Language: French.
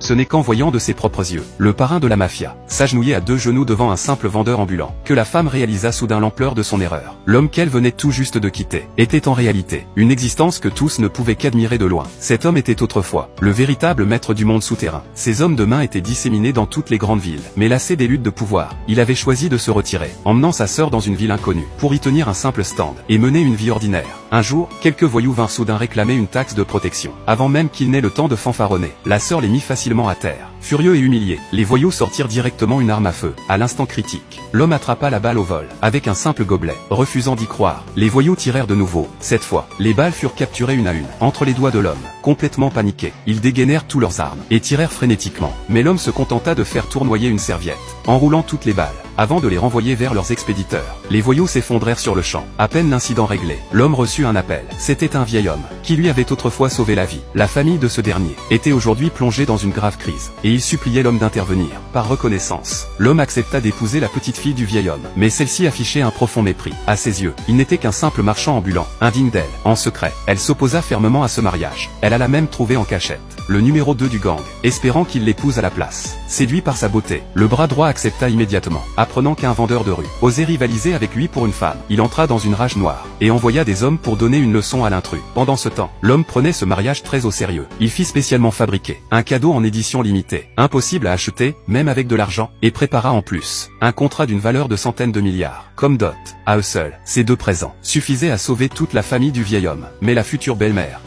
Ce n'est qu'en voyant de ses propres yeux, le parrain de la mafia, s'agenouiller à 2 genoux devant un simple vendeur ambulant, que la femme réalisa soudain l'ampleur de son erreur. L'homme qu'elle venait tout juste de quitter, était en réalité, une existence que tous ne pouvaient qu'admirer de loin. Cet homme était autrefois, le véritable maître du monde souterrain. Ces hommes de main étaient disséminés dans toutes les grandes villes. Mais lassé des luttes de pouvoir, il avait choisi de se retirer, emmenant sa sœur dans une ville inconnue, pour y tenir un simple stand, et mener une vie ordinaire. Un jour, quelques voyous vinrent soudain réclamer une taxe de protection. Avant même qu'il n'ait le temps de fanfaronner, la sœur les mit facilement à terre. Furieux et humiliés, les voyous sortirent directement une arme à feu. À l'instant critique, l'homme attrapa la balle au vol, avec un simple gobelet. Refusant d'y croire, les voyous tirèrent de nouveau. Cette fois, les balles furent capturées une à une, entre les doigts de l'homme. Complètement paniqués, ils dégainèrent tous leurs armes, et tirèrent frénétiquement. Mais l'homme se contenta de faire tournoyer une serviette, enroulant toutes les balles, avant de les renvoyer vers leurs expéditeurs. Les voyous s'effondrèrent sur le champ. À peine l'incident réglé, l'homme reçut un appel. C'était un vieil homme, qui lui avait autrefois sauvé la vie. La famille de ce dernier était aujourd'hui plongée dans une grave crise, et il suppliait l'homme d'intervenir. Par reconnaissance, l'homme accepta d'épouser la petite fille du vieil homme. Mais celle-ci affichait un profond mépris. À ses yeux, il n'était qu'un simple marchand ambulant, indigne d'elle. En secret, elle s'opposa fermement à ce mariage. Elle alla même trouver en cachette le numéro 2 du gang, espérant qu'il l'épouse à la place. Séduit par sa beauté, le bras droit accepta immédiatement, apprenant qu'un vendeur de rue osait rivaliser avec lui pour une femme. Il entra dans une rage noire, et envoya des hommes pour donner une leçon à l'intrus. Pendant ce temps, l'homme prenait ce mariage très au sérieux. Il fit spécialement fabriquer un cadeau en édition limitée, impossible à acheter, même avec de l'argent, et prépara en plus un contrat d'une valeur de centaines de milliards. Comme dot, à eux seuls, ces 2 présents suffisaient à sauver toute la famille du vieil homme. Mais la future belle-mère